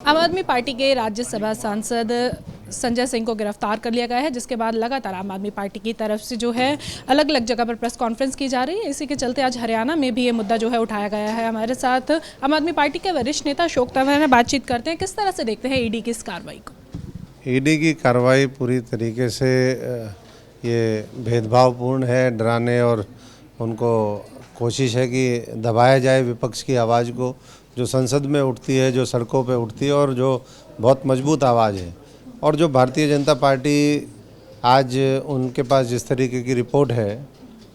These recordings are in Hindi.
आम आदमी पार्टी के राज्यसभा सांसद संजय सिंह को गिरफ्तार कर लिया गया है, जिसके बाद लगातार आम आदमी पार्टी की तरफ से जो है अलग अलग जगह पर प्रेस कॉन्फ्रेंस की जा रही है। इसी के चलते आज हरियाणा में भी ये मुद्दा जो है उठाया गया है। हमारे साथ आम आदमी पार्टी के वरिष्ठ नेता अशोक तंवर हैं, बातचीत करते हैं। किस तरह से देखते हैं ईडी की इस कार्रवाई को? ईडी की कार्रवाई पूरी तरीके से ये भेदभावपूर्ण है, डराने और उनको कोशिश है कि दबाया जाए विपक्ष की आवाज़ को, जो संसद में उठती है, जो सड़कों पे उठती है और जो बहुत मजबूत आवाज़ है। और जो भारतीय जनता पार्टी आज उनके पास जिस तरीके की रिपोर्ट है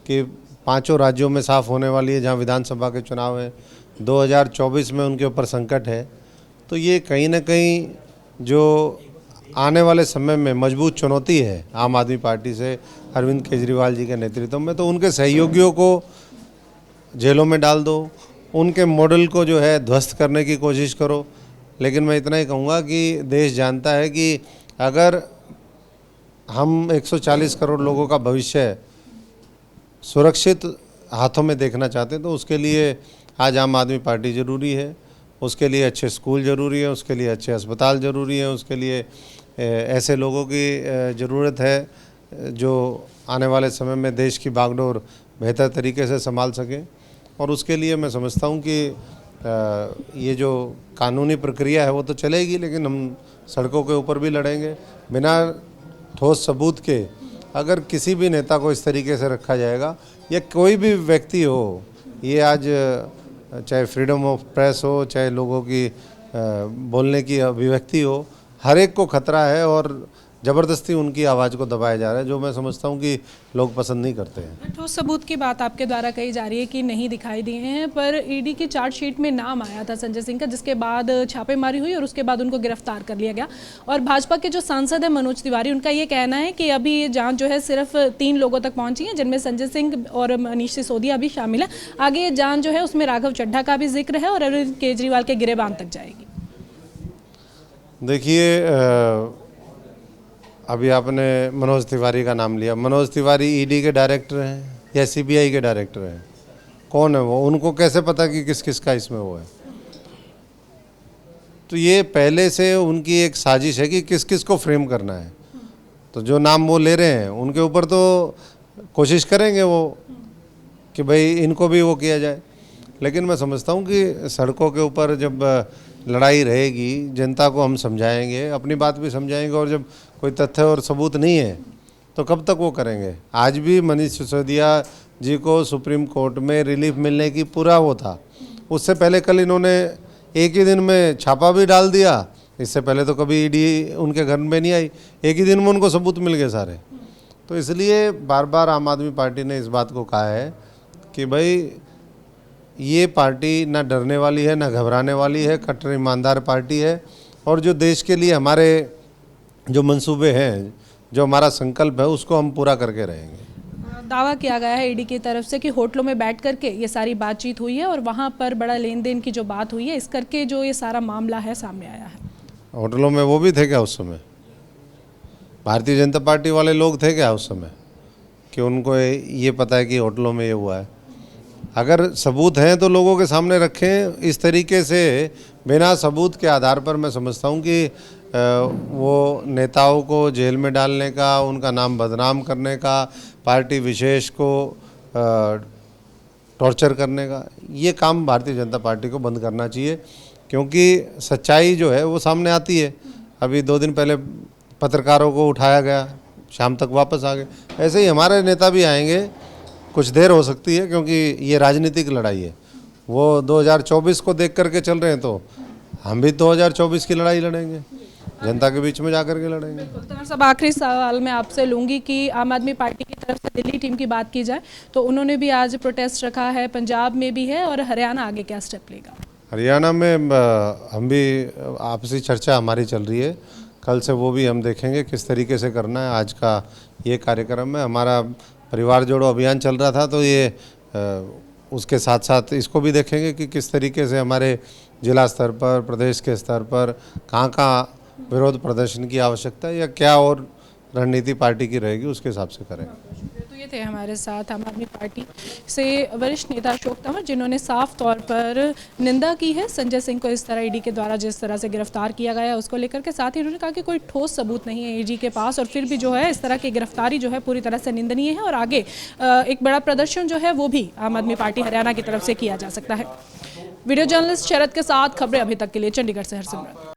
कि 5 राज्यों में साफ होने वाली है, जहां विधानसभा के चुनाव है, 2024 में उनके ऊपर संकट है, तो ये कहीं ना कहीं जो आने वाले समय में मजबूत चुनौती है आम आदमी पार्टी से अरविंद केजरीवाल जी के नेतृत्व में। तो उनके सहयोगियों को जेलों में डाल दो, उनके मॉडल को जो है ध्वस्त करने की कोशिश करो। लेकिन मैं इतना ही कहूँगा कि देश जानता है कि अगर हम 140 करोड़ लोगों का भविष्य सुरक्षित हाथों में देखना चाहते हैं, तो उसके लिए आज आम आदमी पार्टी ज़रूरी है। उसके लिए अच्छे स्कूल ज़रूरी है, उसके लिए अच्छे अस्पताल ज़रूरी है, उसके लिए ऐसे लोगों की ज़रूरत है जो आने वाले समय में देश की बागडोर बेहतर तरीके से संभाल सकें। और उसके लिए मैं समझता हूं कि ये जो कानूनी प्रक्रिया है वो तो चलेगी, लेकिन हम सड़कों के ऊपर भी लड़ेंगे। बिना ठोस सबूत के अगर किसी भी नेता को इस तरीके से रखा जाएगा, या कोई भी व्यक्ति हो, ये आज चाहे फ्रीडम ऑफ प्रेस हो, चाहे लोगों की बोलने की अभिव्यक्ति हो, हर एक को खतरा है और ज़बरदस्ती उनकी आवाज़ को दबाया जा रहा है, जो मैं समझता हूं कि लोग पसंद नहीं करते हैं। ठोस सबूत की बात आपके द्वारा कही जा रही है कि नहीं दिखाई दिए हैं, पर ईडी की चार्जशीट में नाम आया था संजय सिंह का, जिसके बाद छापेमारी हुई और उसके बाद उनको गिरफ्तार कर लिया गया। और भाजपा के जो सांसद है मनोज तिवारी, उनका ये कहना है कि अभी ये जाँच जो है सिर्फ 3 लोगों तक पहुँची है, जिनमें संजय सिंह और मनीष सिसोदिया भी शामिल है। आगे ये जाँच जो है उसमें राघव चड्ढा का भी जिक्र है और अरविंद केजरीवाल के गिरेबान तक जाएगी। देखिए, अभी आपने मनोज तिवारी का नाम लिया। मनोज तिवारी ईडी के डायरेक्टर हैं या सीबीआई के डायरेक्टर हैं? कौन है वो? उनको कैसे पता कि किस किस का इसमें वो है? तो ये पहले से उनकी एक साजिश है कि किस किस को फ्रेम करना है। तो जो नाम वो ले रहे हैं उनके ऊपर तो कोशिश करेंगे वो कि भाई इनको भी वो किया जाए। लेकिन मैं समझता हूँ कि सड़कों के ऊपर जब लड़ाई रहेगी, जनता को हम समझाएंगे, अपनी बात भी समझाएंगे, और जब कोई तथ्य और सबूत नहीं है तो कब तक वो करेंगे। आज भी मनीष सिसोदिया जी को सुप्रीम कोर्ट में रिलीफ मिलने की पूरा वो था। उससे पहले कल इन्होंने एक ही दिन में छापा भी डाल दिया। इससे पहले तो कभी ईडी उनके घर में नहीं आई, एक ही दिन में उनको सबूत मिल गए सारे। तो इसलिए बार बार आम आदमी पार्टी ने इस बात को कहा है कि भाई ये पार्टी ना डरने वाली है, ना घबराने वाली है, कट्टर ईमानदार पार्टी है। और जो देश के लिए हमारे जो मंसूबे हैं, जो हमारा संकल्प है, उसको हम पूरा करके रहेंगे। दावा किया गया है ईडी की तरफ से कि होटलों में बैठ करके ये सारी बातचीत हुई है और वहाँ पर बड़ा लेन देन की जो बात हुई है, इस करके जो ये सारा मामला है सामने आया है। होटलों में वो भी थे क्या उस समय? भारतीय जनता पार्टी वाले लोग थे क्या उस समय कि उनको ये पता है कि होटलों में ये हुआ है? अगर सबूत हैं तो लोगों के सामने रखें। इस तरीके से बिना सबूत के आधार पर मैं समझता हूं कि वो नेताओं को जेल में डालने का, उनका नाम बदनाम करने का, पार्टी विशेष को टॉर्चर करने का, ये काम भारतीय जनता पार्टी को बंद करना चाहिए। क्योंकि सच्चाई जो है वो सामने आती है। अभी 2 दिन पहले पत्रकारों को उठाया गया, शाम तक वापस आ गए। ऐसे ही हमारे नेता भी आएंगे, कुछ देर हो सकती है, क्योंकि ये राजनीतिक लड़ाई है। वो 2024 को देख करके चल रहे हैं, तो हम भी 2024 की लड़ाई लड़ेंगे, जनता के बीच में जाकर के लड़ेंगे। तो सब आखिरी सवाल मैं आपसे लूँगी कि आम आदमी पार्टी की तरफ से दिल्ली टीम की बात की जाए तो उन्होंने भी आज प्रोटेस्ट रखा है, पंजाब में भी है, और हरियाणा आगे क्या स्टेप लेगा? हरियाणा में हम भी आपसी चर्चा हमारी चल रही है। कल से वो भी हम देखेंगे किस तरीके से करना है। आज का ये कार्यक्रम है, हमारा परिवार जोड़ो अभियान चल रहा था, तो ये उसके साथ साथ इसको भी देखेंगे कि किस तरीके से हमारे जिला स्तर पर, प्रदेश के स्तर पर कहाँ विरोध प्रदर्शन की आवश्यकता है, या क्या और रणनीति पार्टी की रहेगी, उसके हिसाब से करें। तो ये थे हमारे साथ आम आदमी पार्टी से वरिष्ठ नेता अशोक तंवर, जिन्होंने साफ तौर पर निंदा की है संजय सिंह को इस तरह ईडी के द्वारा जिस तरह से गिरफ्तार किया गया है उसको लेकर के। साथ ही उन्होंने कहा कि कोई ठोस सबूत नहीं है ईडी के पास, और फिर भी जो है इस तरह की गिरफ्तारी जो है पूरी तरह से निंदनीय है, और आगे एक बड़ा प्रदर्शन जो है वो भी आम आदमी पार्टी हरियाणा की तरफ से किया जा सकता है। वीडियो जर्नलिस्ट शरद के साथ खबरें अभी तक के लिए चंडीगढ़ से हरसिमरत।